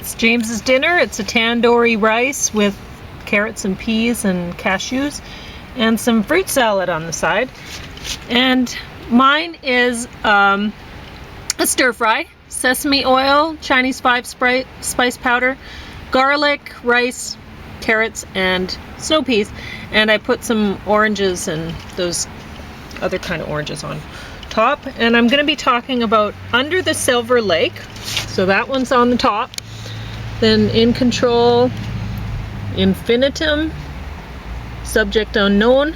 That's James's dinner. It's a tandoori rice with carrots and peas and cashews and some fruit salad on the side. And mine is a stir fry, sesame oil, Chinese 5 spice powder, garlic, rice, carrots, and snow peas. And I put some oranges and those other kind of oranges on top. And I'm going to be talking about Under the Silver Lake. So that one's on the top. Then In Control, Infinitum, Subject Unknown,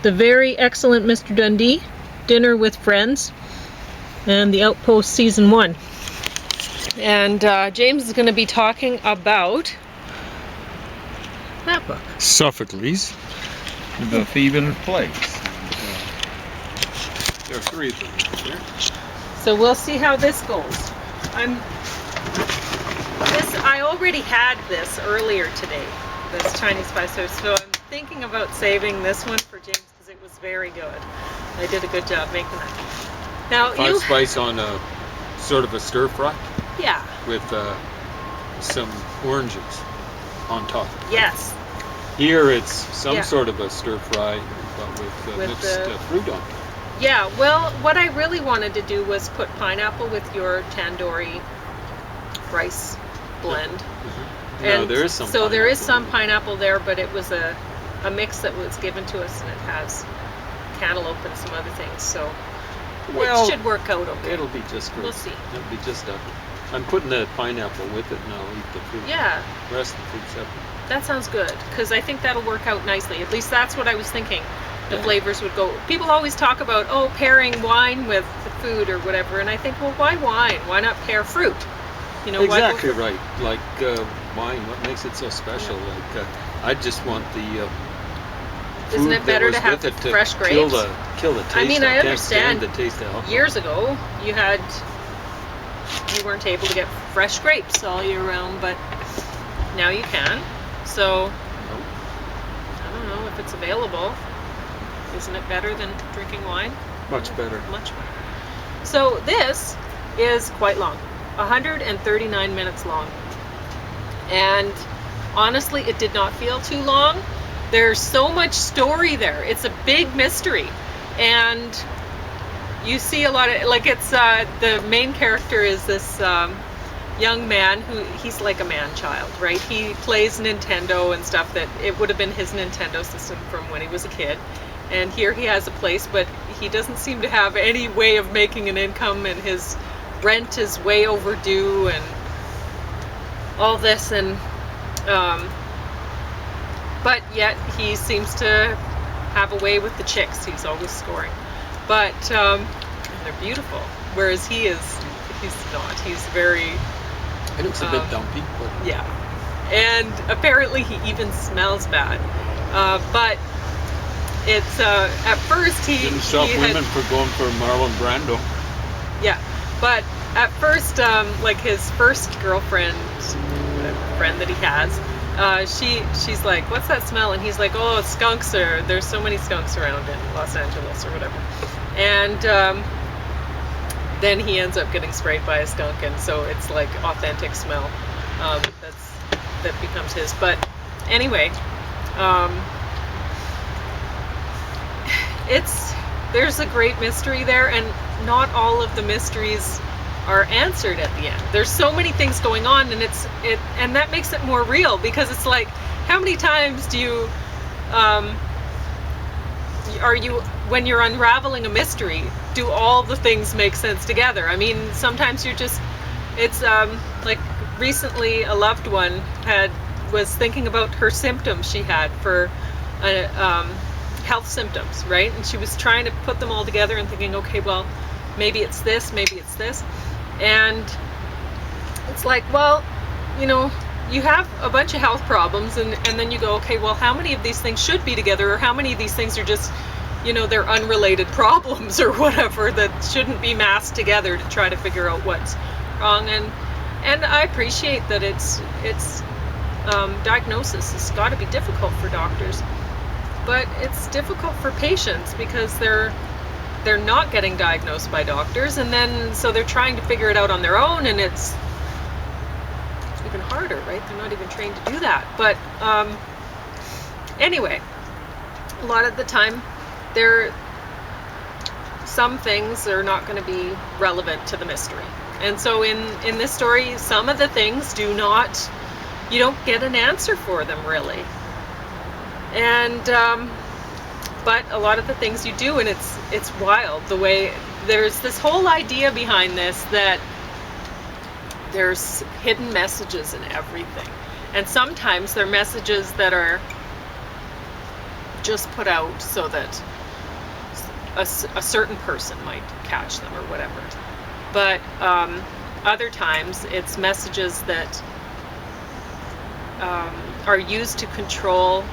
The Very Excellent Mr. Dundee, Dinner with Friends, and The Outpost Season 1. And James is going to be talking about that book. Sophocles, The Theban Plagues. There are 3 of them here. So we'll see how this goes. I already had this earlier today, this Chinese spice, so I'm thinking about saving this one for James because it was very good. I did a good job making that. Now 5 spice on a sort of a stir fry. Yeah. With some oranges on top. Yes. Here it's some sort of a stir fry, but with mixed fruit on top. Yeah. Well, what I really wanted to do was put pineapple with your tandoori rice blend. Mm-hmm. And there is some. So there is some pineapple there, but it was a mix that was given to us, and it has cantaloupe and some other things. So it should work out okay. It'll be just great. We'll see. It'll be just I'm putting the pineapple with it, and I'll eat the fruit. Yeah. The rest of the fruit separate. That sounds good, because I think that'll work out nicely. At least that's what I was thinking. The flavors would go. People always talk about, pairing wine with the food or whatever, and I think, well, why wine? Why not pair fruit? You know, exactly right. Like wine, what makes it so special? Yeah. Like I just want the food. Isn't it better to have fresh grapes? Kill the taste. I mean, I understand. The taste of alcohol. Years ago, you weren't able to get fresh grapes all year round, but now you can. So I don't know if it's available. Isn't it better than drinking wine? Much better. Much better. So this is quite long. 139 minutes long. And honestly, it did not feel too long. There's so much story there. It's a big mystery. And you see a lot of, like, it's, the main character is this young man he's like a man-child, right? He plays Nintendo and stuff that it would have been his Nintendo system from when he was a kid. And here he has a place, but he doesn't seem to have any way of making an income, and his rent is way overdue and all this, and but yet he seems to have a way with the chicks. He's always scoring, but and they're beautiful, whereas he's not. He's very, it looks a bit dumpy, but yeah, and apparently he even smells bad, but it's at first he didn't stop women for going for Marlon Brando. Yeah, but at first, like his first girlfriend, friend that he has, she's like, "What's that smell?" And he's like, "Oh, skunks there's so many skunks around in Los Angeles or whatever." And then he ends up getting sprayed by a skunk, and so it's like authentic smell that becomes his. But anyway, there's a great mystery there, and not all of the mysteries are answered at the end. There's so many things going on, and and that makes it more real, because it's like, how many times do you when you're unraveling a mystery, do all the things make sense together? I mean, sometimes it's like recently a loved one was thinking about her symptoms she had for health symptoms, right? And she was trying to put them all together and thinking, okay, well, maybe it's this, maybe it's this. And it's like, well, you know, you have a bunch of health problems, and then you go, okay, well, how many of these things should be together, or how many of these things are just, you know, they're unrelated problems or whatever that shouldn't be massed together to try to figure out what's wrong. And I appreciate that it's diagnosis has got to be difficult for doctors. But it's difficult for patients because they're not getting diagnosed by doctors, and then so they're trying to figure it out on their own, and even harder, right? They're not even trained to do that. But anyway, a lot of the time, some things are not going to be relevant to the mystery. And so in this story, some of the things you don't get an answer for them, really. And but a lot of the things you do, and it's wild the way there's this whole idea behind this that there's hidden messages in everything, and sometimes they're messages that are just put out so that a certain person might catch them or whatever. But other times it's messages that are used to control.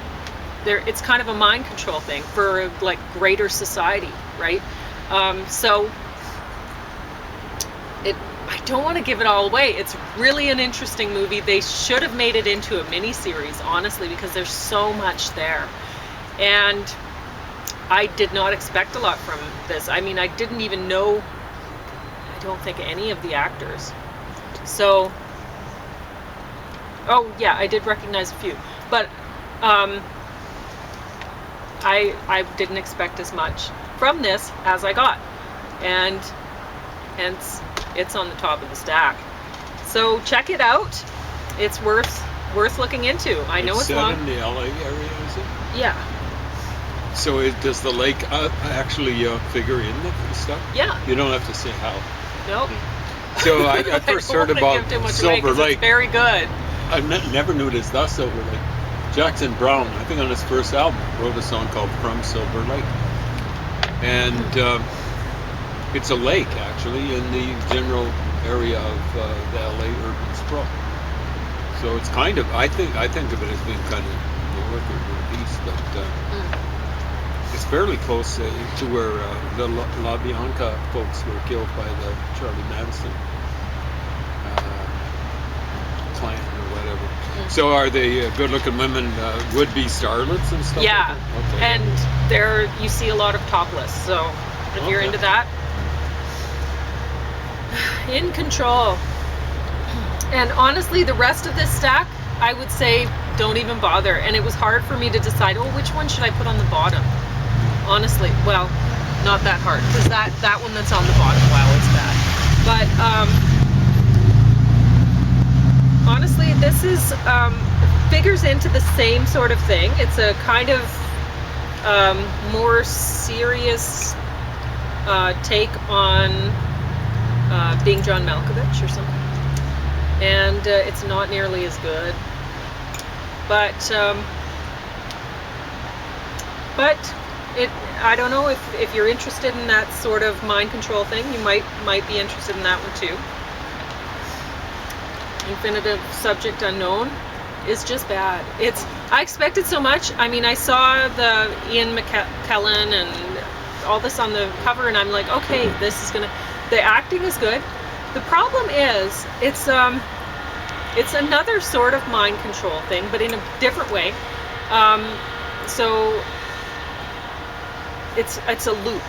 It's kind of a mind control thing for like greater society, right? So I don't want to give it all away. It's really an interesting movie. They should have made it into a mini series, honestly, because there's so much there. And I did not expect a lot from this. I mean, I didn't even know, I don't think, any of the actors. So, oh yeah, I did recognize a few, but I didn't expect as much from this as I got, and hence it's on the top of the stack. So check it out. It's worth looking into. I know it's long. Set in the LA area, is it? Yeah. So does the lake actually figure in the stuff? Yeah. You don't have to say how. Nope. So I first heard about Silver Lake. It's very good. I never knew it as the Silver Lake. Jackson Browne, I think on his first album, wrote a song called From Silver Lake. And it's a lake, actually, in the general area of the LA urban sprawl. So it's kind of, I think of it as being kind of north or northeast, but it's fairly close to where the La Bianca folks were killed by the Charlie Manson clan or whatever. So are they good-looking women would-be starlets and stuff? Yeah, like that? Okay. And there you see a lot of topless. So if you're into that, in control. And honestly, the rest of this stack, I would say, don't even bother. And it was hard for me to decide, which one should I put on the bottom? Honestly, well, not that hard, because that one that's on the bottom, wow, it's bad. But honestly, this is figures into the same sort of thing. It's a kind of more serious take on being John Malkovich or something. And it's not nearly as good. But I don't know if you're interested in that sort of mind control thing, you might be interested in that one too. Infinitive subject unknown is just bad. I expected so much. I mean, I saw the Ian McKellen and all this on the cover, and I'm like, okay, the acting is good. The problem is it's another sort of mind control thing, but in a different way. So it's a loop.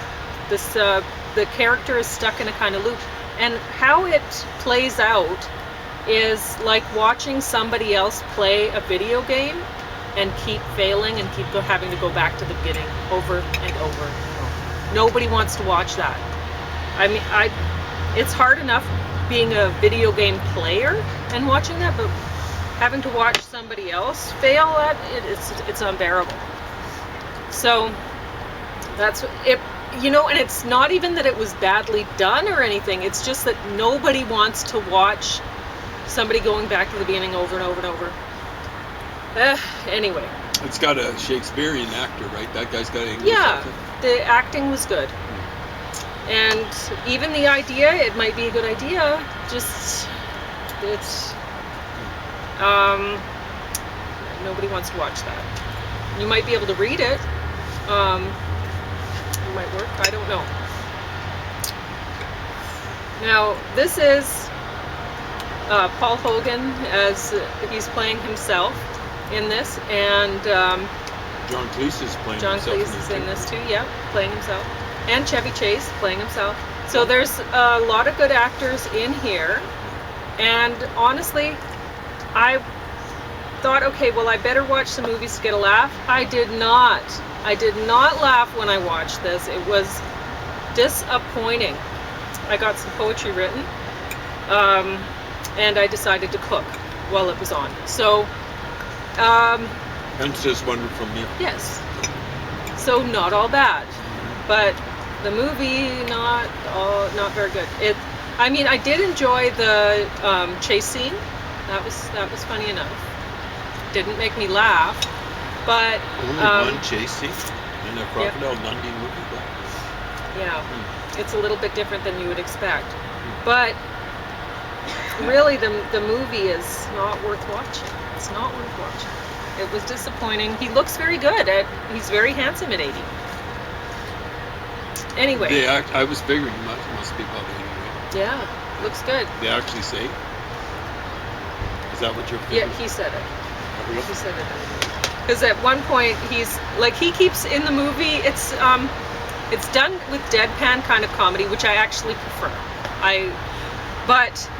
The character is stuck in a kind of loop, and how it plays out is like watching somebody else play a video game and keep failing and keep having to go back to the beginning over and over. Nobody wants to watch that. I mean, it's hard enough being a video game player and watching that, but having to watch somebody else fail at it's unbearable. So that's it, and it's not even that it was badly done or anything. It's just that nobody wants to watch somebody going back to the beginning over and over and over. Anyway. It's got a Shakespearean actor, right? That guy's got English. Yeah, the acting was good. And even the idea, it might be a good idea, just, nobody wants to watch that. You might be able to read it. It might work, I don't know. Now, this is Paul Hogan, as he's playing himself in this, and John Cleese is playing John himself. Cleese is in this too, yeah, playing himself. And Chevy Chase playing himself. So there's a lot of good actors in here, and honestly, I thought, okay, well, I better watch some movies to get a laugh. I did not. I did not laugh when I watched this. It was disappointing. I got some poetry written, and I decided to cook while it was on. So, Hence this wonderful meal. yes. So not all bad, but the movie not very good. I mean, I did enjoy the chase scene. That was funny enough. Didn't make me laugh, but Only one chase scene in a Crocodile Dundee movie. yeah, it's a little bit different than you would expect. But really, the movie is not worth watching. It's not worth watching. It was disappointing. He looks very good. He's very handsome at 80. Anyway. I was figuring he must be about 80. Right? Yeah, looks good. They actually say? Is that what you're Yeah, figuring? he said it. Oh, really? He said it. Because at one point he's like, he keeps in the movie. It's done with deadpan kind of comedy, which I actually prefer. But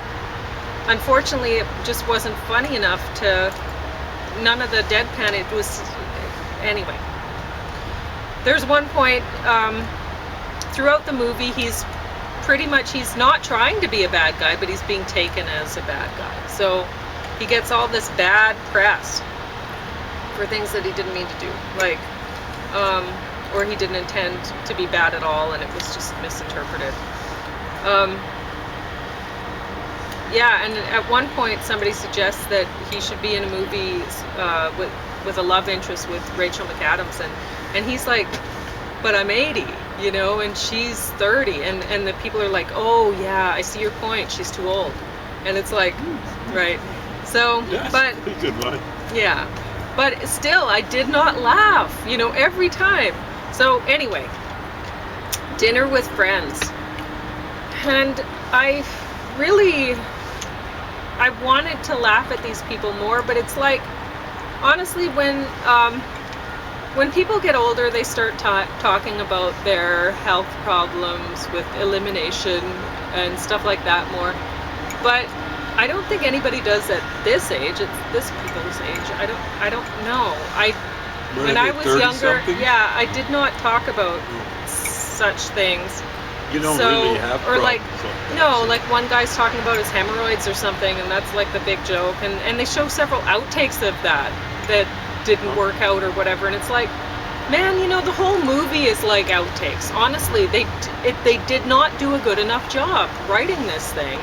unfortunately, it just wasn't funny enough to. None of the deadpan. It was anyway. There's one point throughout the movie he's not trying to be a bad guy, but he's being taken as a bad guy. So he gets all this bad press for things that he didn't mean to do, like or he didn't intend to be bad at all, and it was just misinterpreted. Yeah, and at one point somebody suggests that he should be in a movie with a love interest with Rachel McAdams, and he's like, but I'm 80, you know, and she's 30, and the people are like, oh yeah, I see your point, she's too old, and it's like, right. So, Yes, but pretty good line. yeah, but still, I did not laugh, you know, every time. So anyway, dinner with friends, and I wanted to laugh at these people more, but it's like, honestly, when people get older, they start talking about their health problems with elimination and stuff like that more. But I don't think anybody does at this age. It's this people's age. I don't know. When I was younger, yeah, I did not talk about such things. You don't really have or like, problems, no, like one guy's talking about his hemorrhoids or something, and that's like the big joke, and they show several outtakes of that didn't work out or whatever, and it's like, man, you know, the whole movie is like outtakes. Honestly, they did not do a good enough job writing this thing.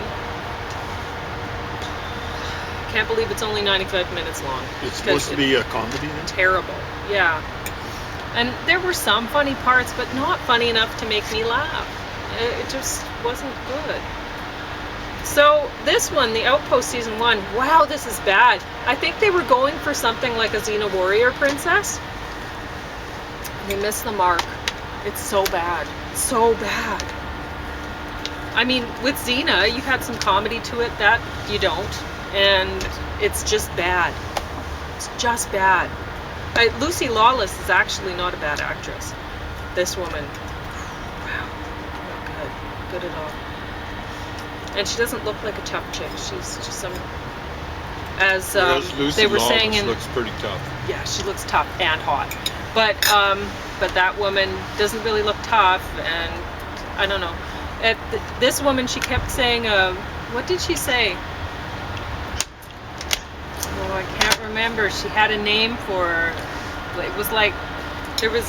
Can't believe it's only 95 minutes long. It's supposed to be a comedy then? Terrible, yeah. And there were some funny parts, but not funny enough to make me laugh. It just wasn't good. So this one, the Outpost Season 1, wow, this is bad. I think they were going for something like a Xena warrior princess. They missed the mark. It's so bad. So bad. I mean, with Xena, you had some comedy to it that you don't. And it's just bad. It's just bad. Lucy Lawless is actually not a bad actress. This woman, wow, not good at all. And she doesn't look like a tough chick. She's just some, as Lucy they were Lawless saying in, looks pretty tough. yeah, she looks tough and hot. But that woman doesn't really look tough, and I don't know. This woman, she kept saying, what did she say? Oh, I can't remember. She had a name for her. It was like, there was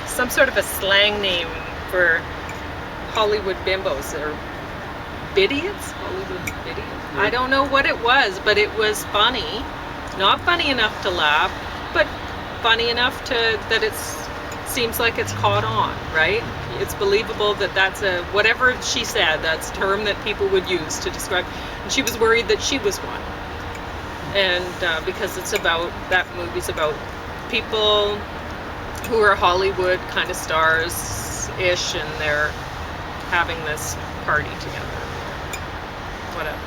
some sort of a slang name for Hollywood bimbos, or bidiots? Hollywood bidiots? Yeah. I don't know what it was, but it was funny. Not funny enough to laugh, but funny enough that it seems like it's caught on, right? It's believable that that's whatever she said, that's a term that people would use to describe. And she was worried that she was one. And because that movie's about people who are Hollywood kind of stars-ish, and they're having this party together. Whatever.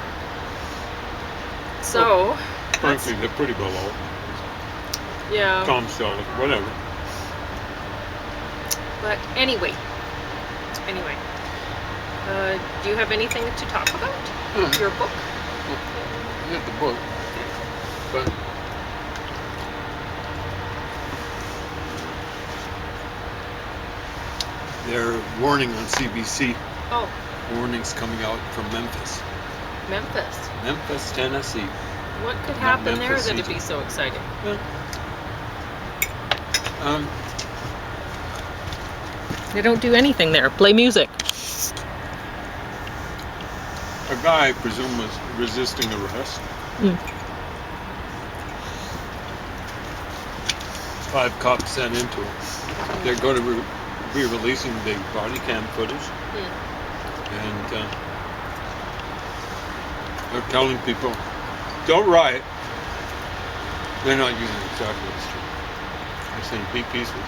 So, frankly, they're pretty well all. Yeah. Tom Selleck, whatever. But anyway, do you have anything to talk about? Your book? Hit the book. But they're warning on CBC. Oh, Warnings coming out from Memphis. Memphis. Memphis, Tennessee. What could Not happen there Memphis, that'd be Egypt. so exciting? They don't do anything there. Play music. A guy, I presume, was resisting arrest. Mm. 5 cops sent into it. They're going to be releasing the body cam footage. And they're telling people, don't riot. They're not using exactly this term. They're saying be peaceful.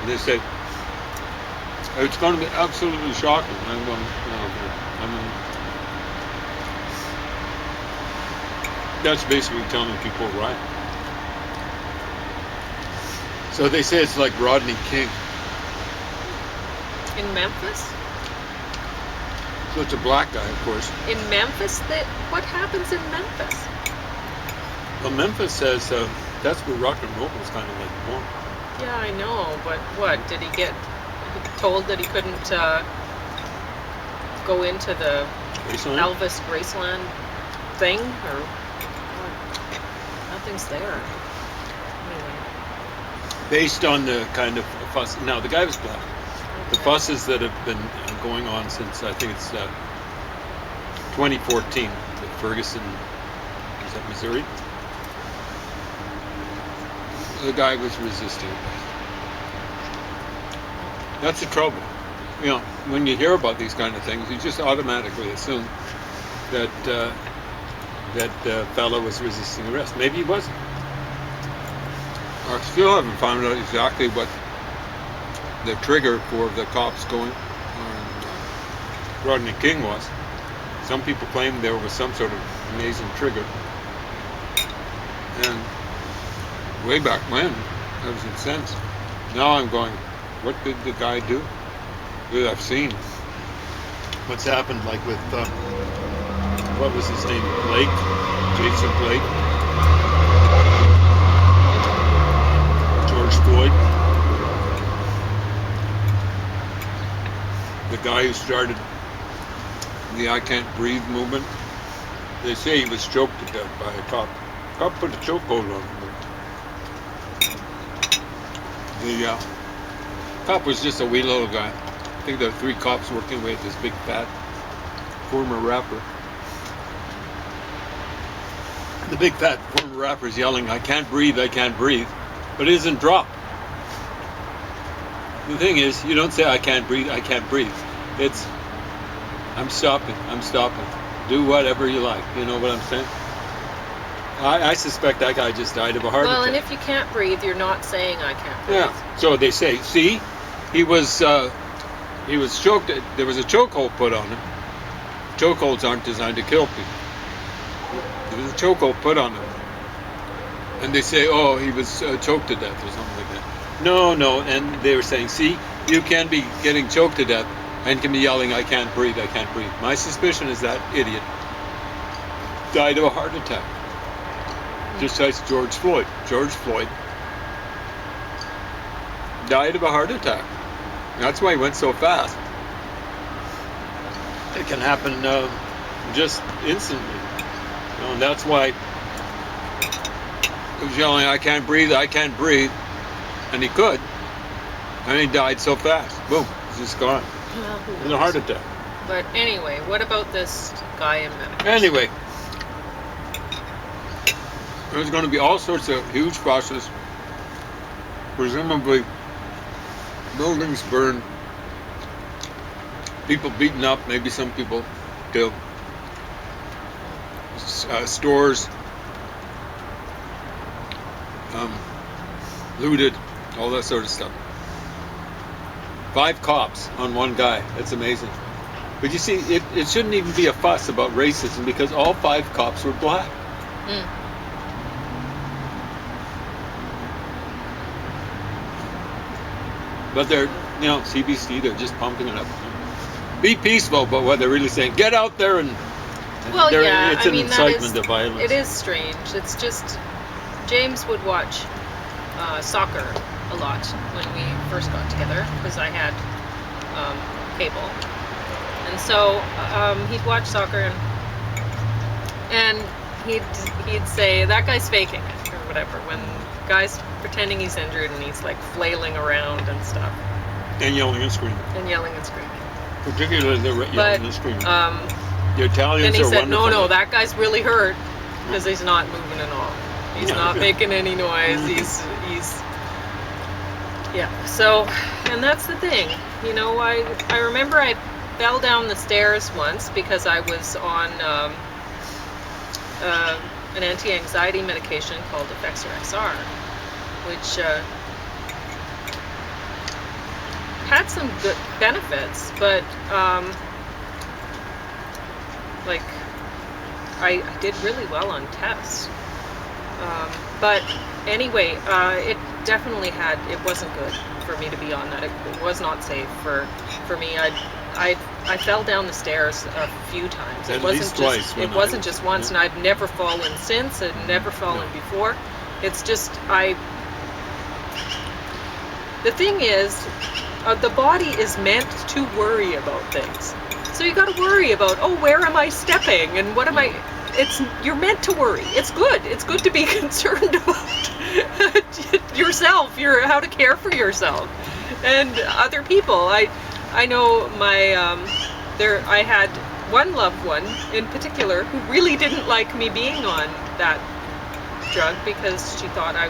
And they say, it's going to be absolutely shocking. And I'm going, no, that's basically telling people riot. So they say it's like Rodney King. In Memphis? So it's a black guy, of course. In Memphis? What happens in Memphis? Well, Memphis says that's where rock and roll was kind of like born. Yeah, I know, but what? Did he get told that he couldn't go into the Graceland? Elvis Graceland thing? Or what? Nothing's there. Anyway. Based on the kind of fuss. Now, the guy was black. The fusses that have been going on since, I think it's 2014, with Ferguson, was that Missouri? The guy was resisting. That's the trouble. You know, when you hear about these kind of things, you just automatically assume that that fellow was resisting arrest. Maybe he wasn't. I still haven't found out exactly what the trigger for the cops going on Rodney King was. Some people claim there was some sort of amazing trigger. And way back when, I was incensed. Now I'm going, what did the guy do? Well, I've seen what's happened, like with, what was his name? Blake? Jason Blake? George Floyd? The guy who started the I Can't Breathe movement. They say he was choked to death by a cop. The cop put a chokehold on him. The cop was just a wee little guy. I think there were 3 cops working with this big fat former rapper. The big fat former rapper is yelling, I can't breathe, but it isn't dropped. The thing is, you don't say I can't breathe. It's I'm stopping. Do whatever you like. You know what I'm saying? I suspect that guy just died of a heart attack. Well, and if you can't breathe, you're not saying I can't breathe. Yeah. So they say, see, he was choked. There was a chokehold put on him. Chokeholds aren't designed to kill people. There was a chokehold put on him, and they say, oh, he was choked to death or something like that. No, and they were saying, see, you can be getting choked to death and can be yelling, I can't breathe. My suspicion is that idiot died of a heart attack. Just as George Floyd. George Floyd died of a heart attack. That's why he went so fast. It can happen just instantly. You know, and that's why he was yelling, I can't breathe. And he could. And he died so fast. Boom. He's just gone. Well, who It was a knows? heart attack. But anyway, what about this guy in Memphis? Anyway, there's going to be all sorts of huge fusses. Presumably, buildings burned. People beaten up. Maybe some people killed. Stores looted. All that sort of stuff. 5 cops on one guy. That's amazing. But you see, it shouldn't even be a fuss about racism because all 5 cops were black. But they're, CBC, they're just pumping it up. Be peaceful, but what they're really saying, get out there and Well, yeah, It's I an mean, that incitement is, to violence. it is strange. It's just, James would watch soccer a lot when we first got together, because I had cable. And so he'd watch soccer, and he'd say, that guy's faking it, or whatever, when the guy's pretending he's injured and he's like flailing around and stuff. And yelling and screaming. And yelling and screaming. Particularly the yelling and screaming. The Italians and he are said, wonderful. no, that guy's really hurt, because he's not moving at all. He's not making any noise. He's yeah. So, and that's the thing. You know, I remember I fell down the stairs once because I was on an anti-anxiety medication called Effexor XR, which had some good benefits, but like I did really well on tests. But anyway, it definitely it wasn't good for me to be on that. It was not safe for me. I fell down the stairs a few times. At least twice. It wasn't just once, and I've never fallen since. I'd never fallen before. It's just the thing is, the body is meant to worry about things. So you got to worry about, oh, where am I stepping, and what am I? You're meant to worry. It's good. It's good to be concerned about yourself. How to care for yourself and other people. I know I had one loved one in particular who really didn't like me being on that drug because she thought I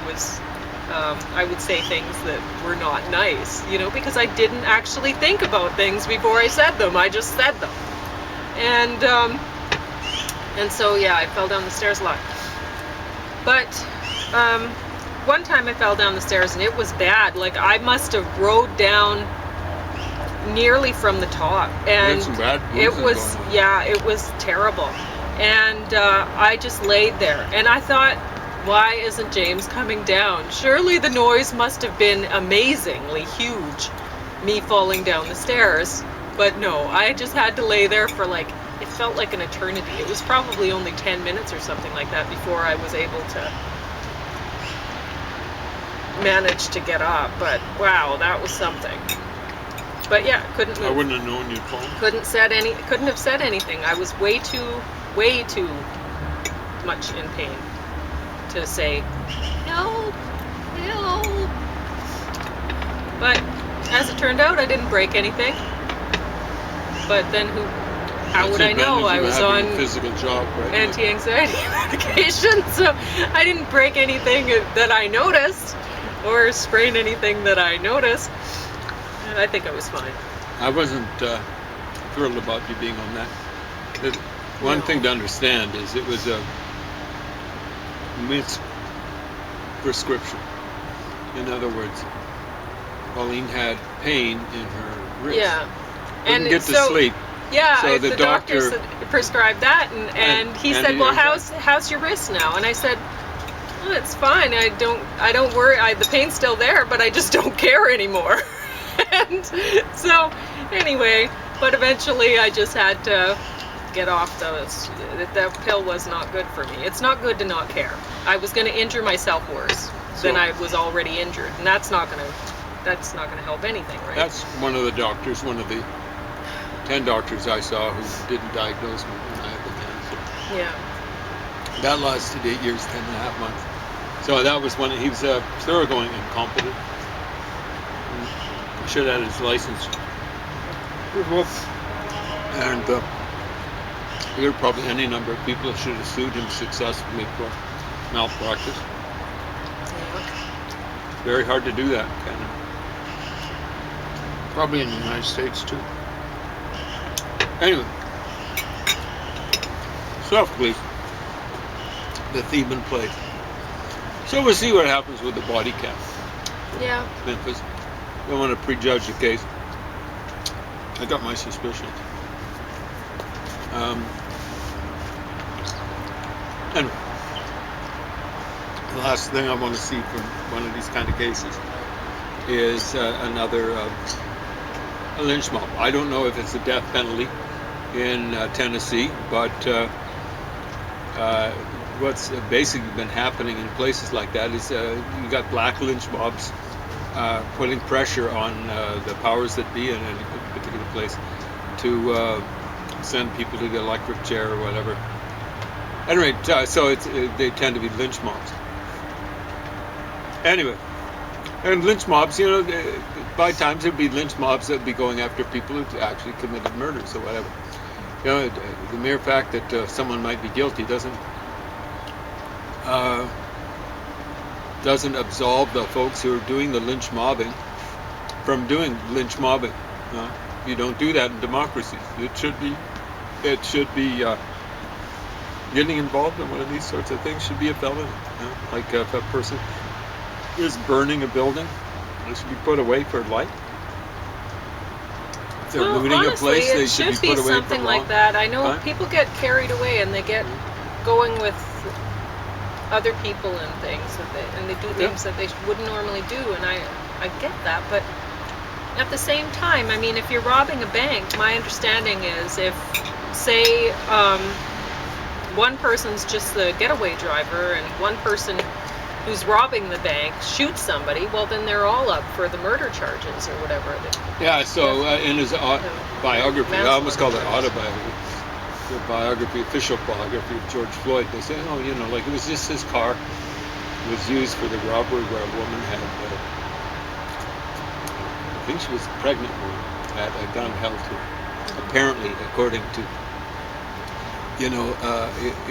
would say things that were not nice, because I didn't actually think about things before I said them. I just said them. And so, yeah, I fell down the stairs a lot. But one time I fell down the stairs and it was bad. Like, I must have rode down nearly from the top. And it was terrible. And I just laid there. And I thought, why isn't James coming down? Surely the noise must have been amazingly huge, me falling down the stairs. But no, I just had to lay there for it felt like an eternity. It was probably only 10 minutes or something like that before I was able to manage to get up. But wow, that was something. But yeah, couldn't move. I wouldn't have known you'd fall. Couldn't have said anything. I was way too much in pain to say, help, help. But as it turned out, I didn't break anything. But then how would I know? I was on a physical job, right? Anti-anxiety medication, so I didn't break anything that I noticed or sprain anything that I noticed. And I think I was fine. I wasn't thrilled about you being on that. One thing to understand is it was a misprescription. In other words, Pauline had pain in her wrist. Yeah. Couldn't get to sleep. Yeah, so the doctor prescribed that, and he said, "Well, how's your wrist now?" And I said, "Well, it's fine. I don't worry. The pain's still there, but I just don't care anymore." And so, anyway, but eventually I just had to get off those. That pill was not good for me. It's not good to not care. I was going to injure myself worse than I was already injured, and that's not going to help anything, right? That's one of the 10 doctors I saw who didn't diagnose me when I had the cancer. Yeah. That lasted 8 years, 10.5 months. So that was when he was thoroughgoing incompetent. He should have had his license. And there were probably any number of people that should have sued him successfully for malpractice. Yeah. It's very hard to do that, kind of. Probably in the United States too. Anyway, Softly, the Theban play. So we'll see what happens with the body count. Yeah. Memphis. Don't want to prejudge the case. I got my suspicions. Anyway, the last thing I want to see from one of these kind of cases is another a lynch mob. I don't know if it's a death penalty in Tennessee, but what's basically been happening in places like that is you got black lynch mobs putting pressure on the powers that be in any particular place to send people to the electric chair or whatever. Anyway, so they tend to be lynch mobs. Anyway, and lynch mobs, by times there'd be lynch mobs that'd be going after people who actually committed murders or whatever. The mere fact that someone might be guilty doesn't absolve the folks who are doing the lynch mobbing from doing lynch mobbing. You don't do that in democracies. It should be getting involved in one of these sorts of things should be a felony. Like if a person is burning a building, they should be put away for life. If they're looting honestly, a place, they should be put away something for like long. that. I know people get carried away and they get going with other people and things, and they do things that they wouldn't normally do, and I get that, but at the same time, I mean, if you're robbing a bank, my understanding is if, say, one person's just the getaway driver and one person who's robbing the bank shoots somebody, well, then they're all up for the murder charges or whatever. Yeah, so in his biography, I almost call it autobiography, the biography, official biography of George Floyd, they say, like it was just his car was used for the robbery where a woman had, I think she was pregnant, or had a gun held to her. Apparently, according to,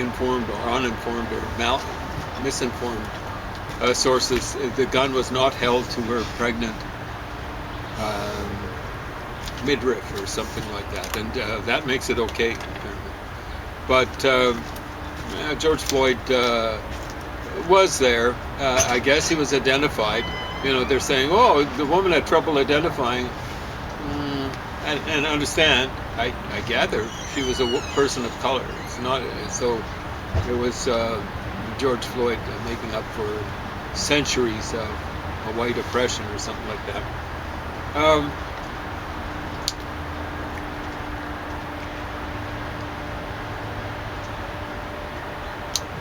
informed or uninformed or misinformed sources, the gun was not held to her pregnant midriff or something like that, and that makes it okay, apparently. But George Floyd was there. I guess he was identified. They're saying, oh, the woman had trouble identifying. And understand, I gather she was a person of color. It's not so. It was George Floyd making up for centuries of a white oppression or something like that.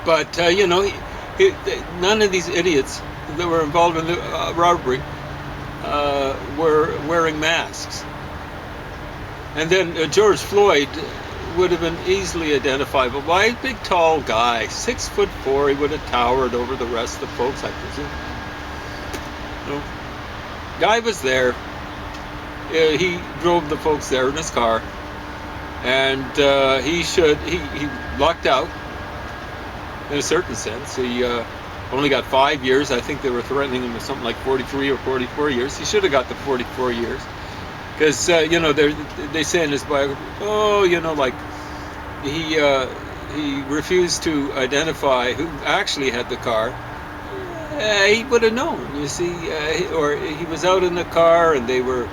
But none of these idiots that were involved in the robbery were wearing masks. And then George Floyd would have been easily identifiable by a big, tall guy, 6'4". He would have towered over the rest of the folks, I presume. Guy was there. He drove the folks there in his car, and he lucked out. In a certain sense, he only got 5 years. I think they were threatening him with something like 43 or 44 years. He should have got the 44 years. Because, they say in his biography, like, he refused to identify who actually had the car. He would have known, you see, or he was out in the car and they were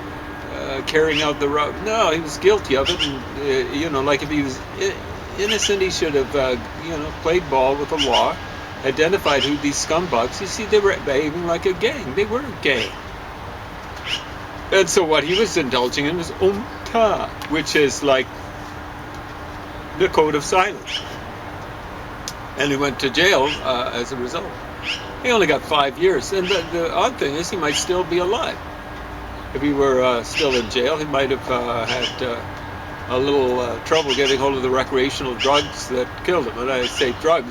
carrying out the rob. No, he was guilty of it, and, like if he was innocent, he should have, played ball with the law, identified who these scumbugs. You see, they were behaving like a gang. They were a gang. And so what he was indulging in was omta, which is like the code of silence. And he went to jail as a result. He only got 5 years. And the odd thing is he might still be alive. If he were still in jail, he might have had a little trouble getting hold of the recreational drugs that killed him. And I say drugs